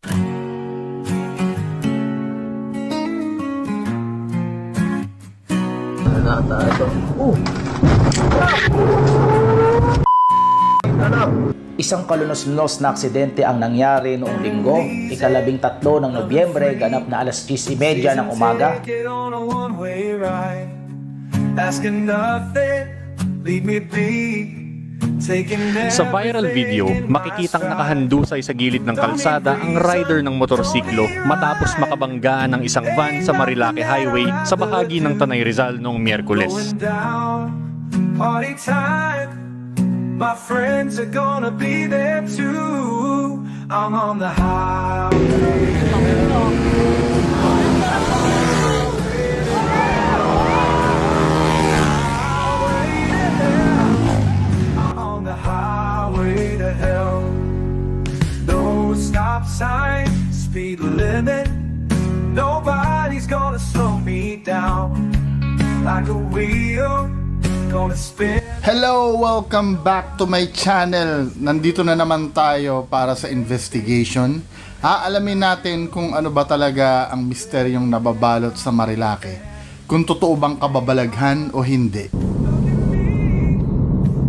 Isang kalunos-lunos na aksidente ang nangyari noong Linggo, ika-13 ng Nobyembre, ganap na alas 10:30 ng umaga. Sa viral video, makikitang nakahandusay sa gilid ng kalsada ang rider ng motorsiklo matapos makabanggaan ng isang van sa Marilake Highway sa bahagi ng Tanay Rizal noong Miyerkules. My friends are gonna be there too. I'm on the highway. I'm on the highway to hell. No stop sign, speed limit. Nobody's gonna slow me down. Like a wheel, gonna spin. Hello! Welcome back to my channel. Nandito na naman tayo para sa investigation. Aalamin natin kung ano ba talaga ang misteryong nababalot sa Marilake. Kung totoo bang kababalaghan o hindi.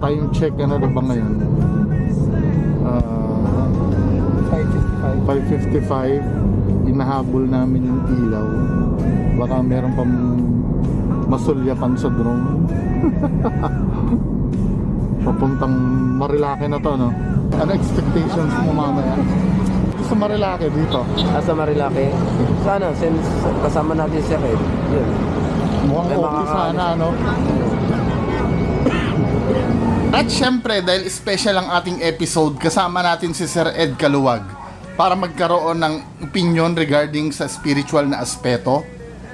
Time check, ano na ba ngayon? 5:55. Inahabol namin yung ilaw. Baka meron pang masulyapan sa drone. Papuntang Marilake na to, no? Ano expectations mo mamaya? Sa Marilake dito? Sa Marilake? Sana, since kasama natin si Red, yun. Mukhang okay sana, no? At syempre, dahil special ang ating episode, kasama natin si Sir Ed Caluwag para magkaroon ng opinion regarding sa spiritual na aspeto.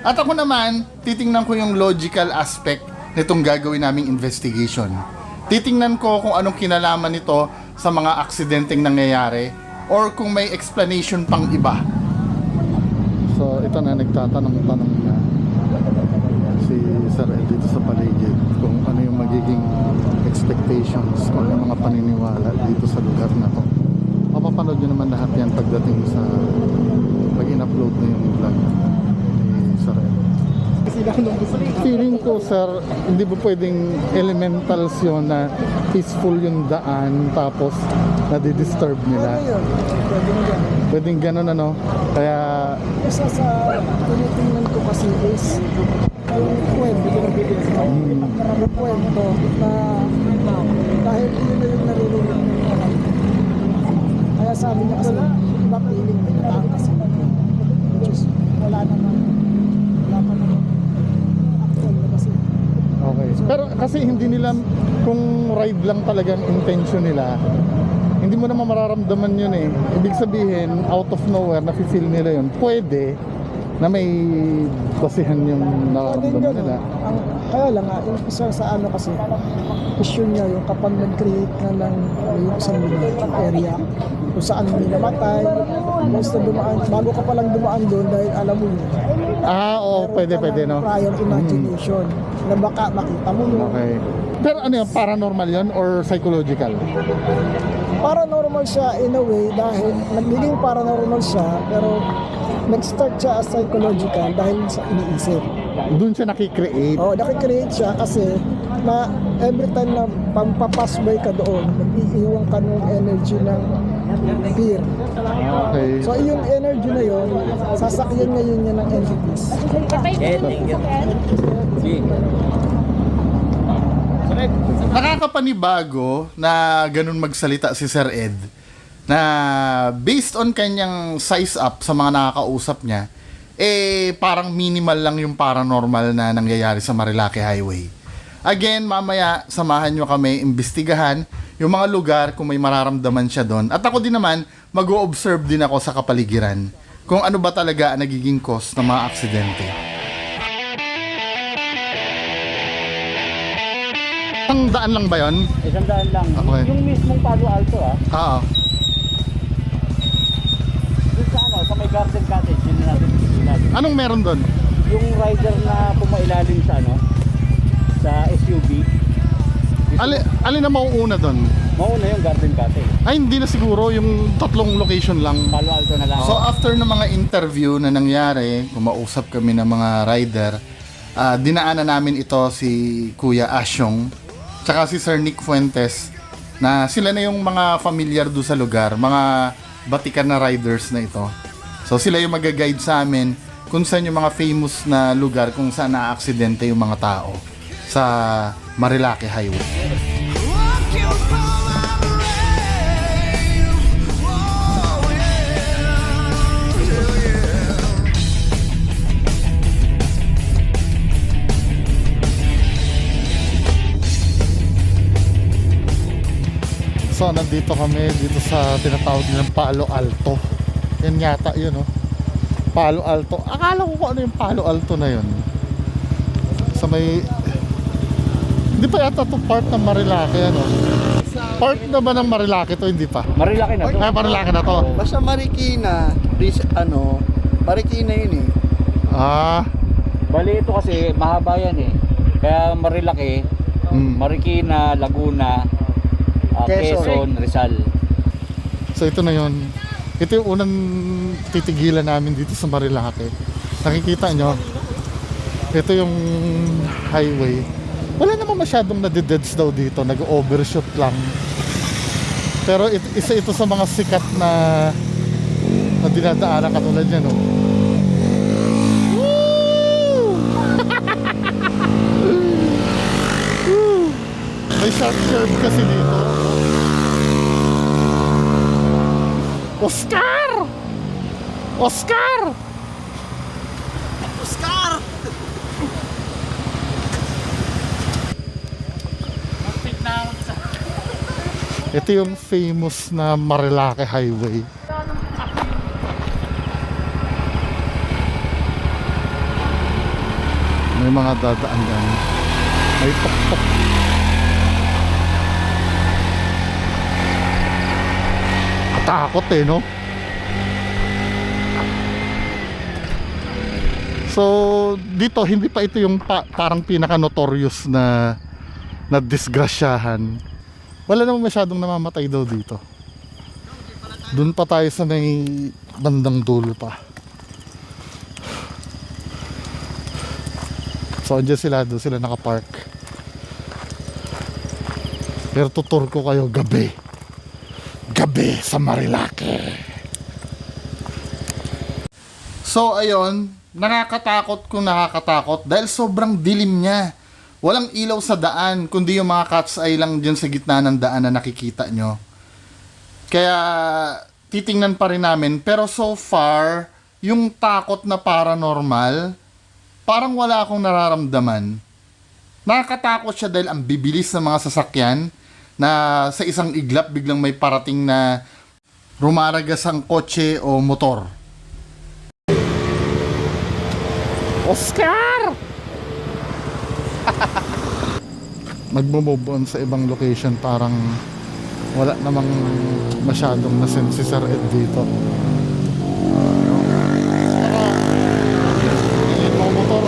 At ako naman, titingnan ko yung logical aspect nitong gagawin naming investigation. Titingnan ko kung anong kinalaman nito sa mga aksidenteng nangyayari or kung may explanation pang iba. So ito na, nagtatanong-tanong na si Sir Ed dito sa paligid kung ano yung magiging expectations, kung ano yung mga paniniwala dito sa lugar na to. Mapapanood nyo naman lahat yan pagdating sa pag-in-upload na yung vlog ni Sir Ed. Feeling ko, sir, hindi ba pwedeng elementals yun na peaceful yung daan tapos nadi-disturb nila? Pwedeng ganun, ano? Kaya isa sa tinitingnan ko kasi is yung kwento na dahil yun na yung naririnig niya. Kaya sabi niya kasi iba feeling may nataan kasi which is wala pa naman actual na kasi. okay. Pero kasi hindi nila, kung ride lang talagang intention nila, hindi mo naman mararamdaman yun eh. Ibig sabihin, out of nowhere, nafe-feel nila yun. Pwede na may basihan yung nararamdaman nila. Kaya lang nga, yung isa sa ano kasi, issue niya yung kapag nag-create na ng yung isang area kung saan may namatay, once na dumaan, bago ka palang dumaan doon dahil alam mo yun. Oo, pwede, no? Prior imagination na baka makita mo yun. Okay. Pero ano yun, paranormal yun or psychological? Paranormal siya in a way dahil nagiging paranormal siya pero nag-start siya as psychological dahil sa iniisip. Doon siya nakikreate? Oo, nakikreate siya kasi na every time na pagpapass by ka doon, nag-iiwan ka ng energy ng fear. Okay. So yung energy na yun, sasakyan ngayon niya ng entities. Nakakapanibago na ganun magsalita si Sir Ed na based on kanyang size up sa mga nakakausap niya, eh parang minimal lang yung paranormal na nangyayari sa Marilake Highway. Again, mamaya samahan nyo kami imbestigahan yung mga lugar kung may mararamdaman siya doon. At ako din naman, mag-o-observe din ako sa kapaligiran kung ano ba talaga ang nagiging cause ng mga aksidente. Isang daan lang ba yun? Isang daan lang. Okay. Yung mismong Palo Alto Oo. Doon sa ano, sa may garden cottage, yun natin. Anong meron doon? Yung rider na pumailalim sa ano, sa SUV, Alin na mauuna doon? Mauna yung Garden Cate. Ay, hindi na siguro. Yung tatlong location lang. Palo Alto na lang. So after ng mga interview na nangyari, kumausap kami ng mga rider, dinaanan namin ito si Kuya Asyong tsaka si Sir Nick Fuentes, na sila na yung mga familiar do sa lugar, mga batikan na riders na ito. So sila yung mag-guide sa amin kung saan yung mga famous na lugar kung saan na-aksidente yung mga tao sa Marilake Highway. So nandito kami dito sa tinatawag nilang Palo Alto. Yan yata yun, no? Palo Alto. Akala ko kung ano yung Palo Alto na yun. Sa may... Hindi pa yata to part ng Marilake, ano? Part na ba ng Marilake to? Hindi pa. Marilaki na to. Ay, Marilake na to. Basta Marikina, Marikina yun eh. Ah, Bali ito kasi mahaba yan eh. Kaya Marilaki, Marikina, Laguna, Quezon, Rizal. so ito na yun. Ito yung unang titigilan namin dito sa Marilake. Nakikita nyo, ito yung highway. Wala naman masyadong nadideds daw dito, nag-overshoot lang. Pero isa ito sa mga sikat na dinadaanan katulad yan, no? Woo! May sharp curve kasi dito. Oscar! Oscar! Oscar! Ito yung famous na Marilake Highway. May mga dadaan yan. May tok-tok. Katakot eh, no? So, dito, hindi pa ito yung parang pinaka-notorious na disgrasyahan. Wala namang masyadong namamatay daw dito. Doon pa tayo sa may bandang dulo pa. So, andyan sila, doon sila nakapark. Pero tutur ko kayo gabi. Gabi sa Marilake. So, ayun, nakakatakot kung nakakatakot dahil sobrang dilim niya. Walang ilaw sa daan, kundi yung mga cat's eye lang dyan sa gitna ng daan na nakikita nyo. Kaya titingnan pa rin namin. Pero so far, yung takot na paranormal, parang wala akong nararamdaman. Nakakatakot siya dahil ang bibilis ng mga sasakyan na sa isang iglap biglang may parating na rumaragas ang kotse o motor. Oscar! Magmo-move on sa ibang location, parang wala namang masyadong nasense si Sir Ed dito. Mga motor.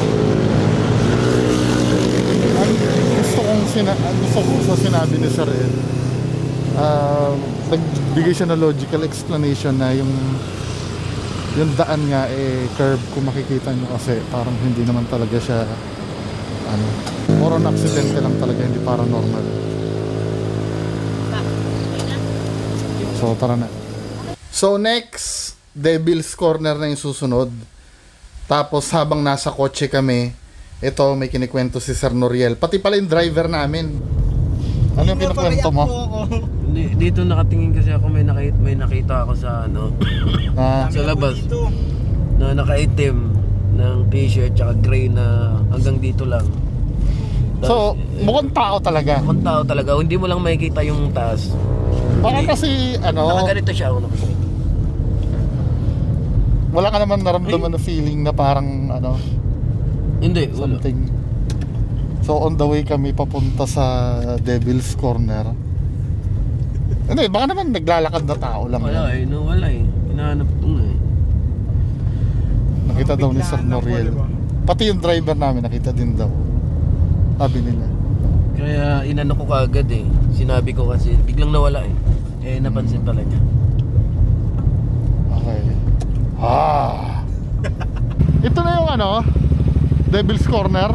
Gusto ko sa sinabi ni Sir Ed, nagbigay siya ng logical explanation na yung daan nga curve, kung makikita nyo kasi parang hindi naman talaga siya more on aksidente lang talaga, hindi paranormal. So tara na. So next, Devil's Corner na yung susunod. Tapos habang nasa kotse kami, ito may kinikwento si Sir Noriel, pati pala yung driver namin. Ano yung kinikwento mo? Dito nakatingin kasi ako, may nakita ako sa sa labas na nakaitim ng t-shirt tsaka gray na hanggang dito lang. So, mukhang tao talaga. Mukhang tao talaga, hindi mo lang makikita yung taas. Baka kasi Nakaganito siya, wala ka naman naramdaman na feeling na parang Hindi, wala. something. So on the way kami papunta sa Devil's Corner. Hindi, baka naman naglalakad na tao lang. Wala wala hinahanap ko nga eh. Nakita daw ni Sir Noriel. Pati yung driver namin nakita din daw. Sabi nila. Kaya inano ko kaagad eh. Sinabi ko kasi biglang nawala eh. Eh napansin pala niya. Okay. Ito na yung ano, Devil's Corner.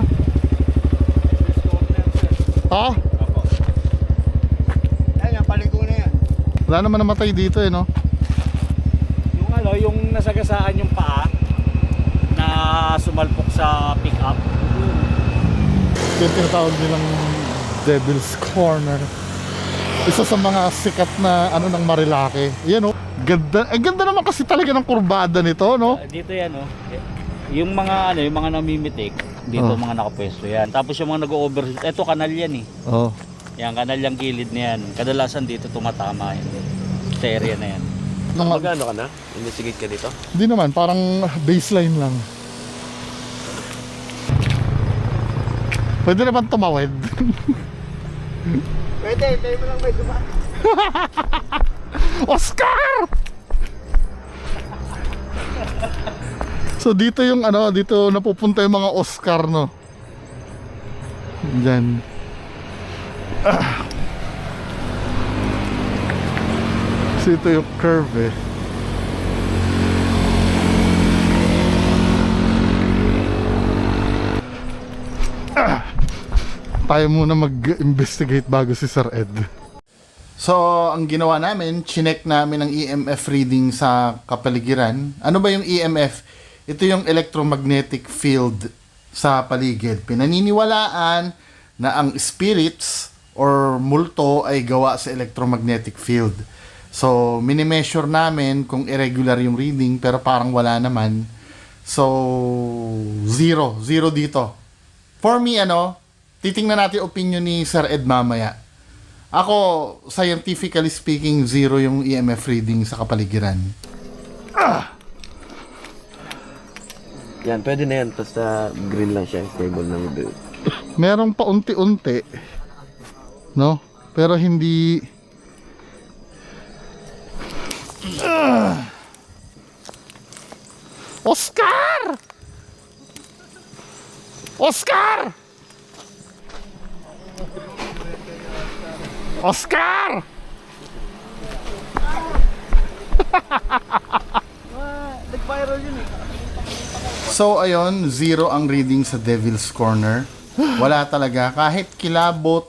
Ha? Ayan, paliko na yan. Wala naman namatay dito eh, no? Yung ano, yung nasagasaan yung paa na sumalpok sa pick-up. Yung tinatawag nilang Devil's Corner. Isa sa mga sikat na ano ng Marilake. Yan, oh. Ganda. Ang ganda naman kasi talaga ng kurbada nito, no? Dito yan, oh. Yung mga ano, yung mga namimitik, dito mga nakapwesto yan. Tapos yung mga nag-overshoot, eto kanal yan eh. Oh. Yan, kanal yung gilid na yan. Kadalasan dito tumatama yan. Sa area na yan. Magano ka na? Investigate ka dito? Hindi naman, parang baseline lang. Pwede naman tumawid. Pwede, tayo mo lang may dumaan. Oscar! So dito yung ano, dito napupunta yung mga Oscar, no? Diyan. So ito yung curve eh. Tayo muna mag-investigate bago si Sir Ed. So, ang ginawa namin, chinek namin ang EMF reading sa kapaligiran. Ano ba yung EMF? Ito yung electromagnetic field sa paligid. Pinaniniwalaan na ang spirits or multo ay gawa sa electromagnetic field. So, minimeasure namin kung irregular yung reading pero parang wala naman. So, zero dito. For me, titingnan natin opinion ni Sir Ed mamaya. Ako, scientifically speaking, zero yung EMF reading sa kapaligiran. Yan, pwede na yan. Basta green lang siya. Stable na green. Merong paunti-unti, no? Pero hindi... Oscar! Oscar! Oscar! Nag-viral yun eh. So ayun, zero ang reading sa Devil's Corner. Wala talaga, kahit kilabot,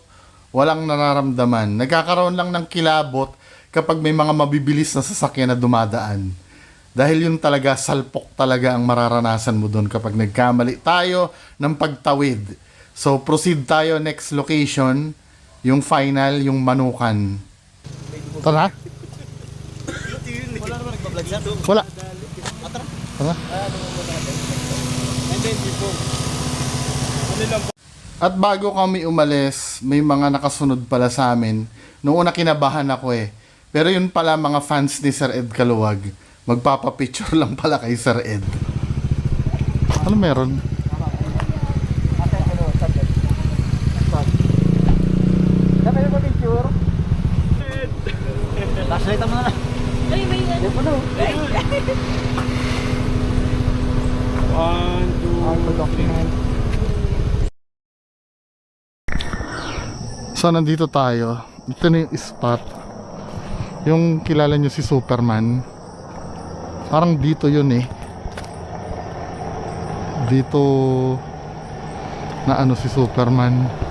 walang nararamdaman. Nagkakaroon lang ng kilabot kapag may mga mabibilis na sasakyan na dumadaan. Dahil yun talaga, salpok talaga ang mararanasan mo doon kapag nagkamali tayo ng pagtawid. So proceed tayo next location, yung final, yung Manukan. Tara. Wala. Tara. At bago kami umalis, may mga nakasunod pala sa amin. Noong una kinabahan ako eh. Pero yun pala mga fans ni Sir Ed Kaluwag. Magpapapicture lang pala kay Sir Ed. Ano meron? Sabi mo picture? Flashlight mo na. Ay, may ano. So nandito tayo. Ito na yung spot. Yung kilala nyo si Superman. Parang dito yun eh. Dito na ano si Superman.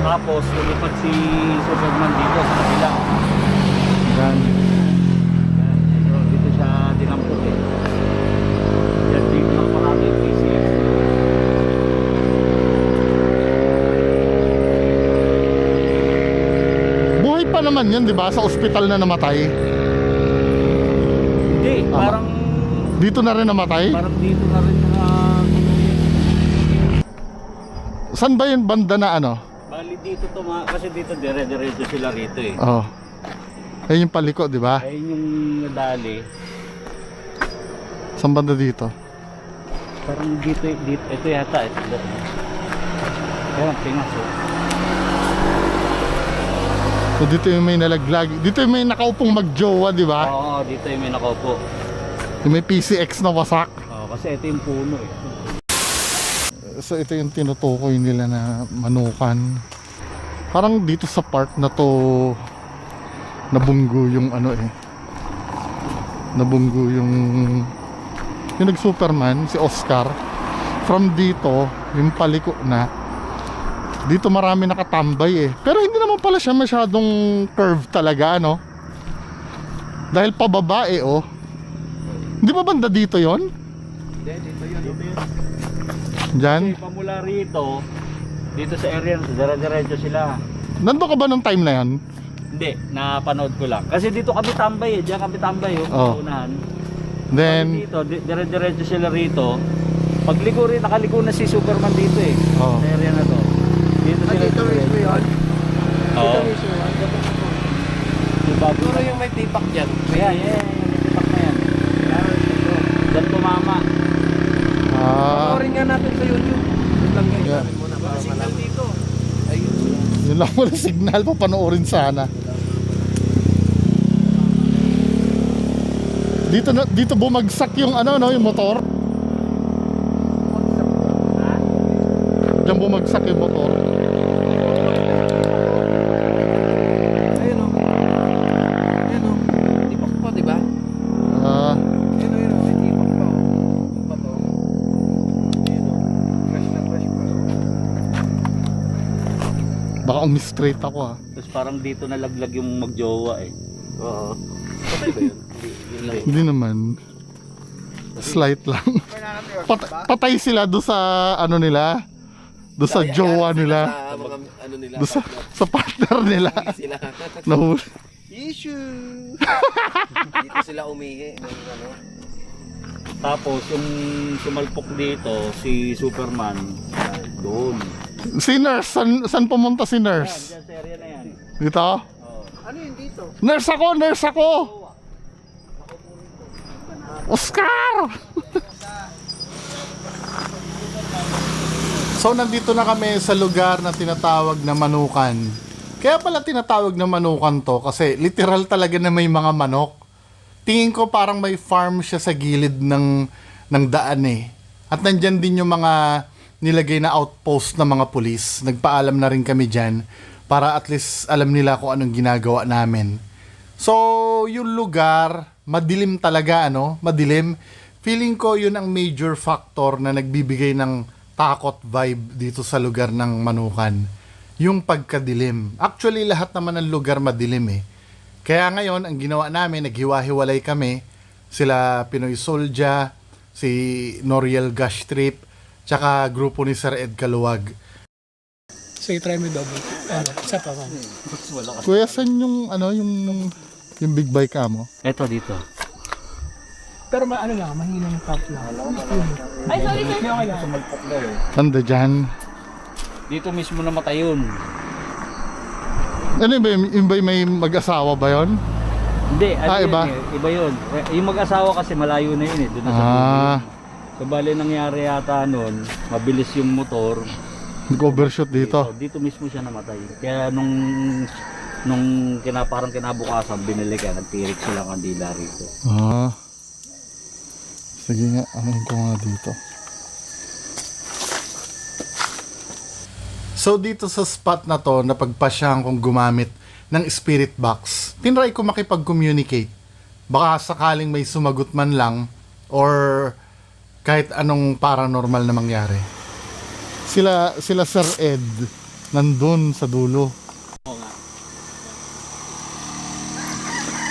Tapos lumipad si Superman dito sa kabila. Yan. Dito siya dinampot eh. Yan dito lang parati yung PCS. Buhay pa naman yun, di ba? Sa ospital na namatay. Hindi, parang Dito na rin namatay? parang dito na rin na Saan ba yung banda na ano? bali dito kasi dito dire-diretso sila rito eh. Oh. Ayun yung paliko, di ba? Ayun yung nadali. Saan banda dito? Parang dito ito yata ito. Parang pingas oh. So dito yung may nalaglag. Dito yung may nakaupong magjowa, di ba? Oo, dito yung may nakaupo. Yung may PCX na wasak. Kasi ito yung puno eh. So ito yung tinutukoy nila na Manukan. Parang dito sa part na to nabunggo yung ano eh. Nabunggo yung nag-Superman, si Oscar. From dito, yung paliko na. Dito marami nakatambay eh. Pero hindi naman pala siya masyadong curve talaga, no? Dahil pababa eh, oh. Hindi ba banda dito yon? Hindi, dito yun. Diyan? Kasi pamula rito, dito sa area, dire-diretso sila. Nandun ka ba nung time na yan? Hindi, napanood ko lang. Kasi dito kami tambay eh, diyan kami tambay yung unahan. Then, Dito, dire-diretso sila rito. Pagligo rin, nakaligo na si Superman dito eh. Oh. Sa area na to. Dito sila. Dito mismo yun. Oo. Dito mismo yun. Siguro yung may tipak dyan. Kaya, yung tipak na yan. Diyan tumama. Panoorin nga natin sa YouTube. Yun lang guys. Yeah. Sabi muna para malaman dito. Ayun. yun lang wala signal, papanoorin sana. Dito bumagsak yung ano no, yung motor. Diyan bumagsak yung motor. Ayun o. Ayun o. Tipak pa, diba? Ayun o, may tipak pa o. Yung pa to. Ayun o. Fresh na fresh pa. Baka umi-straight ako ha. Tapos parang dito nalaglag yung magjowa eh. Oo. Patay ba yun? Yun lang. Hindi naman. Slight lang. Patay sila do sa ano nila. Do sa jowa nila. Sa mga ano nila. Do sa partner nila. Sila. Nahuli. Issue! Dito sila umihi. Ng ano. Tapos yung sumalpok dito, si Superman, doon. Si Nurse, saan pumunta si Nurse? Diyan sa area na yan. Dito? Ano yun dito? Nurse ako! Nurse ako! Oscar! So nandito na kami sa lugar na tinatawag na Manukan. Kaya pala tinatawag na Manukan to kasi literal talaga na may mga manok. Tingin ko parang may farm siya sa gilid ng daan eh. At nandyan din yung mga nilagay na outpost ng mga pulis. Nagpaalam na rin kami dyan para at least alam nila kung anong ginagawa namin. So, yung lugar, madilim talaga, ano? Madilim. Feeling ko yun ang major factor na nagbibigay ng takot vibe dito sa lugar ng Manukan. Yung pagkadilim. Actually, lahat naman ng lugar madilim eh. Kaya ngayon, ang ginawa namin, naghiwa-hiwalay kami. Sila Pinoy Soldier, si Noriel Gash Trip, tsaka grupo ni Sir Ed Kaluwag. Sige, try mo double. Ano, isa pa man. Kuya, saan yung, ano, yung big bike ka mo? Eto dito. Pero ano lang, mahina yung top lang. Ay, sorry sir. Okay lang. Tanda dyan. Dito mismo namatay yun. Ano ba yung ba may mag-asawa ba yun? Hindi, iba? Iba yun. Yung mag-asawa kasi malayo na yun eh. Doon na sa Ah, So bali nangyari yata nun, mabilis yung motor. nag-overshoot dito. Dito mismo siya namatay. Kaya nung parang kinabukasan, binili ka, nagtirik silang kandila rito. Ah. Sige nga, anuhin ko nga dito. So dito sa spot na to, napagpasyahan kong gumamit ng spirit box. Tinry ko makipag-communicate. Baka sakaling may sumagot man lang or kahit anong paranormal na mangyari. Sila Sir Ed nandun sa dulo.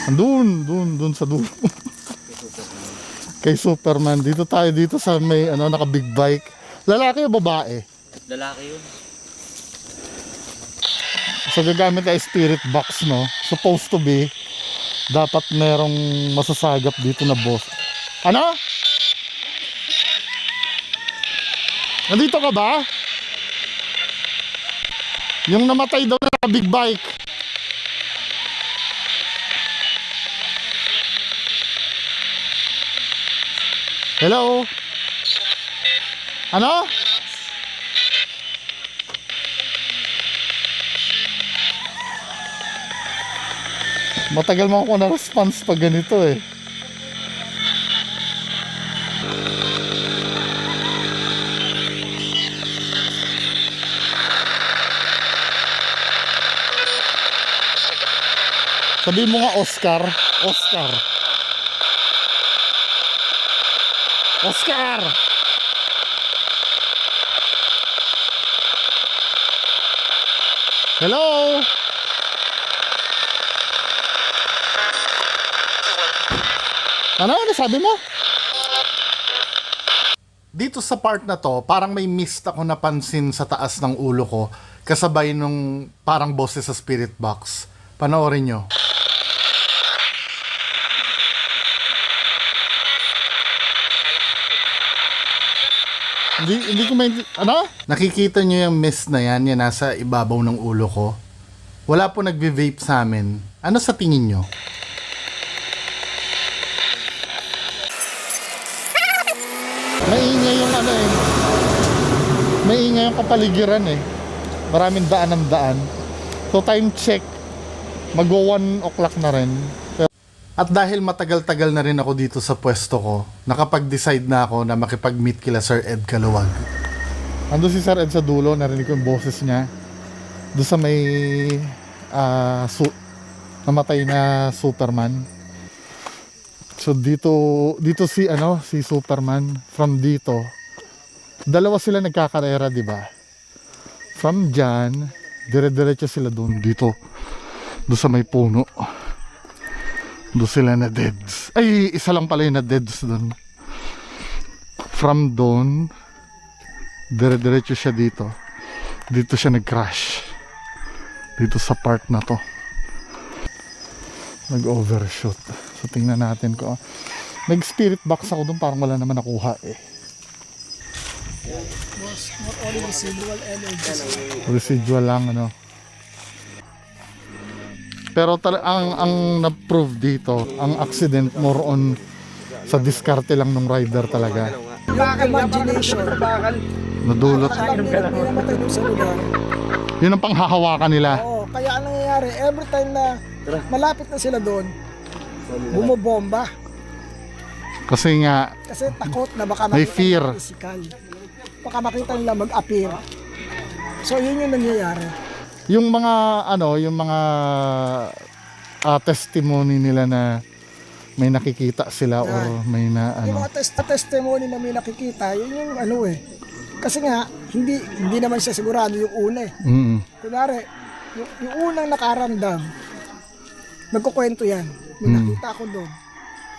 Nandun sa dulo. Kay Superman. Dito tayo dito sa may naka big bike. Lalaki o babae? Lalaki yun. So gagamit ay spirit box, no? Supposed to be dapat merong masasagap dito na boss. Ano? Nandito ka ba? Yung namatay daw na big bike. Hello? Ano? Matagal mo ako na-response pag ganito eh. Sabi mo nga Oscar. Oscar. Oscar! Hello? Ano sabi mo? Dito sa part na to, parang may mist ako napansin sa taas ng ulo ko kasabay nung parang boses sa spirit box. Panoorin nyo. Hindi ko may... Ano? Nakikita nyo yung mist na yan nasa ibabaw ng ulo ko. Wala po nagve-vape sa amin. Ano sa tingin nyo? Maingay yung ano eh. Maingay yung kapaligiran eh. Maraming daan ng daan. So time check, mag-1 o'clock na rin. At dahil matagal-tagal na rin ako dito sa pwesto ko, nakapag-decide na ako na makipag-meet kila Sir Ed Caluwag. Ando si Sir Ed sa dulo, narinig ko yung boses niya. Doon sa may namatay na Superman. So dito si Superman from dito. Dalawa sila nagkakarera, di ba? From dyan, dire-diretso sila doon dito. Doon sa may puno. Doon sila na deads. Ay, isa lang pala yung na deads doon. From doon, dire-diretso siya dito. Dito siya nag-crash. Dito sa part na to. Nag-overshoot. So tingnan natin ko. Nag-spirit box ako doon, parang wala naman nakuha eh. Not only residual energies. Residual lang ano. Pero ang na-prove dito, ang accident more on sa diskarte lang ng rider talaga. Yung imagination, Nadulot. alam nila namatay doon sa lugar. Yun ang panghahawakan nila. Oo, kaya ang nangyayari, every time na malapit na sila doon, bumobomba. Kasi nga, Kasi takot na baka May makita fear. nila physical. Baka makita nila mag-appear. So yun yung nangyayari. yung mga testimony nila na may nakikita sila or may na Yung mga testimony na may nakikita, yun yung kasi nga, hindi naman siya sigurado yung una eh. Kunwari, yung unang nakaramdam, nagkukwento yan. May nakita ako doon.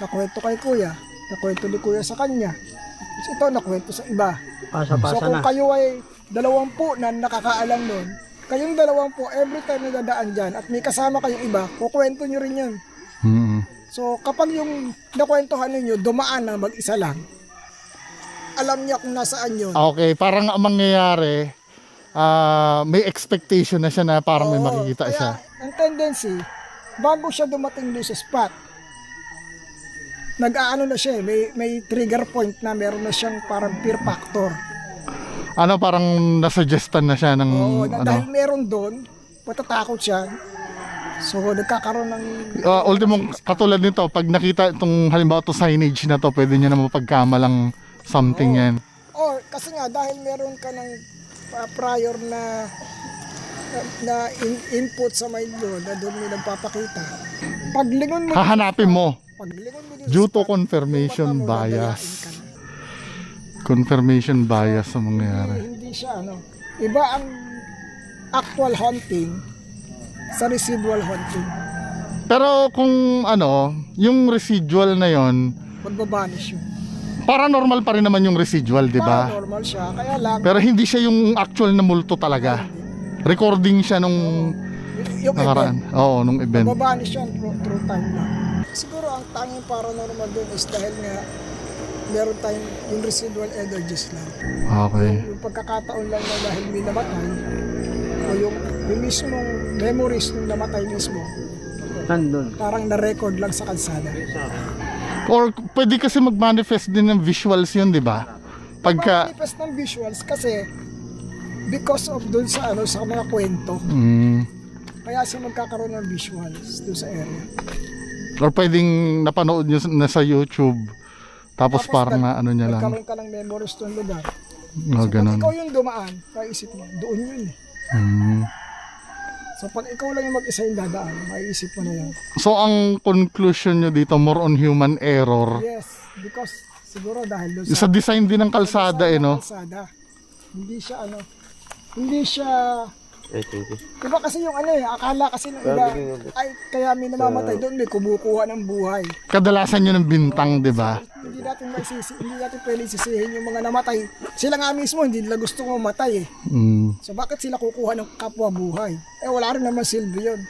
Nakwento kay kuya. Nakwento ni kuya sa kanya. So, ito nakwento sa iba. So kung kayo ay 20 na nakakaalam doon, kayong 20, every time na dadaan dyan at may kasama kayong iba, kukwento nyo rin yan. So kapag yung nakwentuhan ninyo, dumaan na mag-isa lang, alam niya kung nasaan yun. Okay, parang ang mangyayari, may expectation na siya na parang may makikita kaya, siya. Ang tendency, bago siya dumating doon sa spot, nag-aano na siya, may trigger point na meron na siyang parang fear factor. Ano, parang nasuggestan na siya ng Dahil meron doon, matatakot siya. So nagkakaroon ng ultimong katulad nito, pag nakita itong halimbawa to signage na to, pwede niya na mapagkamalang something yan. Or kasi nga dahil meron ka ng prior na input sa mind mo na doon mo nagpapakita. Paglingon mo, Hahanapin mo. paglingon mo dun Due sa to spot, confirmation yung mata mo, bias. dadalain ka na. Confirmation bias ang mangyayari. Hindi siya iba ang actual haunting sa residual haunting. Pero kung yung residual na yon, Magbabanish yun. paranormal pa rin naman yung residual, di ba? Normal siya, kaya lang Pero hindi siya yung actual na multo talaga. Recording siya nung yung nakaraan. Oo, nung event. magbabanish yan through time lang. Siguro ang tanging paranormal doon is dahil nga meron tayong yung residual energies lang. Okay. Yung pagkakataon lang na dahil may namatay o yung mismong memories ng namatay mismo parang na-record lang sa kalsada. Or pwede kasi mag-manifest din ng visuals yun, di ba? Pagka... Manifest ng visuals kasi because of dun sa sa mga kwento. Kaya siya magkakaroon ng visuals dun sa area. Or pwedeng napanood nyo na sa YouTube, tapos parang na niya lang. Magkaroon ka ng memories dun lugar. Oh, Pag ganun. ikaw yung dumaan, paisip mo, doon yun eh. So pag ikaw lang yung mag-isa yung dadaan, maiisip mo na yan. So ang conclusion nyo dito, more on human error. Yes, because siguro dahil doon Sa design din ng kalsada no? kalsada, hindi siya hindi siya, diba kasi yung akala kasi ng iba, ay kaya may namamatay doon, may kumukuha ng buhay. Kadalasan yun ng bintang, di ba? Hindi natin pwede sisihin yung mga namatay. Sila nga mismo, hindi nila gusto mamatay eh. So bakit sila kukuha ng kapwa buhay? Wala rin naman silbi yun.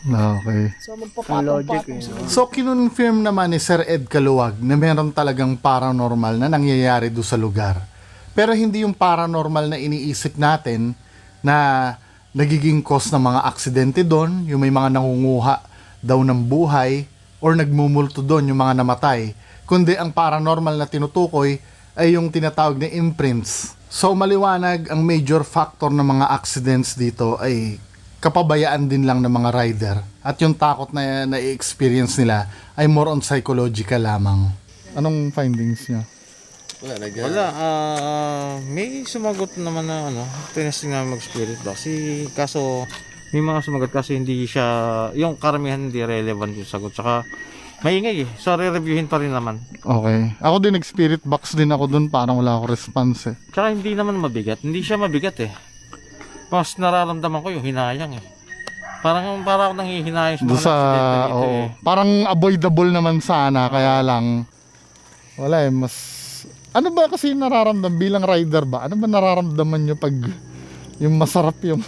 Okay. So magpapatong-patong sila. So kinonfirm naman ni Sir Ed Caluwag na meron talagang paranormal na nangyayari doon sa lugar. Pero hindi yung paranormal na iniisip natin na nagiging cause ng mga aksidente doon, yung may mga nangunguha daw ng buhay or nagmumulto doon yung mga namatay. Kundi ang paranormal na tinutukoy ay yung tinatawag na imprints. So maliwanag ang major factor ng mga accidents dito ay kapabayaan din lang ng mga rider. At yung takot na na-experience nila ay more on psychological lamang. Anong findings niya? Wala, may sumagot naman na tinesting namin mag-spirit box. Kaso, may mga sumagot kasi hindi siya, yung karamihan hindi relevant yung sagot. Saka, maingay so re-reviewin pa rin naman. Okay. Ako din nag-spirit box din ako dun, parang wala ako response eh. Saka hindi naman mabigat, hindi siya mabigat eh. Mas nararamdaman ko yung hinayang eh. Parang ako nanghihinayang Doon sa, dito oo. eh. Parang avoidable naman sana, kaya lang, wala eh, mas, ano ba kasi nararamdaman bilang rider ba? Ano ba nararamdaman nyo pag yung masarap yung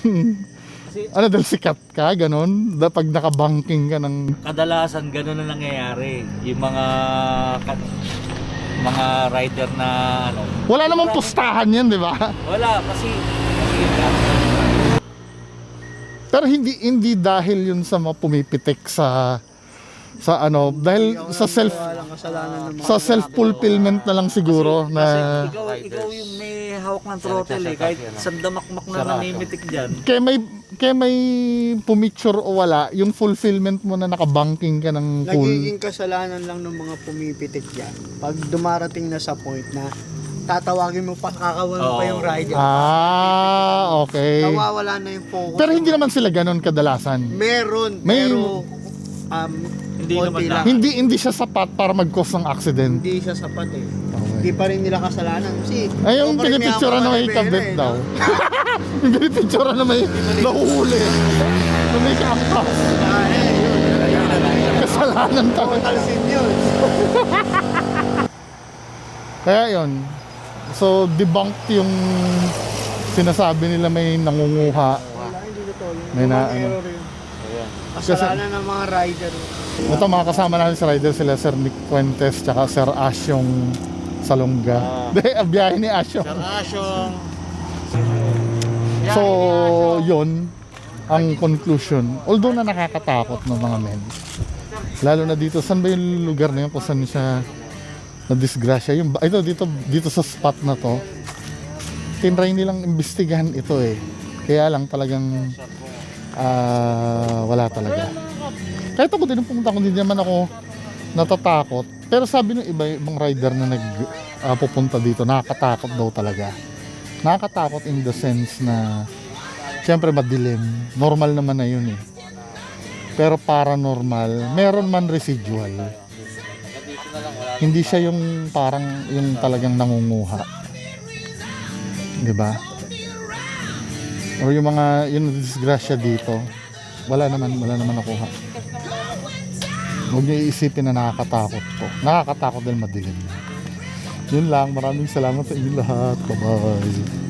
dahil sikat ka, ganun? Pag nakabanking ka ng... Kadalasan gano'n na nangyayari. Yung mga rider na Wala namang pustahan yan, di ba? wala kasi Pero hindi dahil yun sa mga pumipitik sa dahil sa self-fulfillment na lang siguro na ikaw yung may hawak ng throttle eh. Kahit sandamakmak na namimitik dyan. kaya may pumicture o wala, yung fulfillment mo na nakabanking ka ng full. Nagiging kasalanan lang ng mga pumipitik dyan. Pag dumarating na sa point na tatawagin mo pa, kakawalan pa yung rider. Okay. Nawawala na yung focus. Pero hindi naman sila ganun kadalasan. Meron, May- pero Hindi konti naman lang. Hindi siya sapat para mag-cause ng accident. Hindi siya sapat eh. Hindi pa rin nila kasalanan. Kasi, Ay, yung pinipicture na may kabit daw. Yung pinipicture na may nahuhuli. Na may kaangkas. Kasalanan talaga. Talsin yun. Kaya yun. So, debunked yung sinasabi nila may nangunguha. May na, Kasalanan ng mga rider. ito mga kasama namin sa rider sila Sir Nick Fuentes tsaka Sir Asyong Salonga. Biyahe ni Asyong. Asyong. So, yun ang conclusion. Although na nakakatakot ng mga men. Lalo na dito, saan ba yung lugar na yun kung saan siya na-disgrasya? Ito, dito sa spot na to, tinry nilang imbestigahan ito eh. Kaya lang talagang wala talaga. Kahit ako din pumunta ko, hindi naman ako natatakot. Pero sabi ng ibang rider na pupunta dito, nakakatakot daw talaga. Nakakatakot in the sense na syempre madilim. Normal naman na yun eh. Pero paranormal, meron man residual. Hindi siya yung parang yung talagang nangunguha. 'Di ba? O yung mga yung disgrasya dito, wala naman nakuha. Huwag niyo iisipin na nakakatakot to. Nakakatakot dahil madilim. Yun lang, maraming salamat sa inyo lahat. Bye-bye.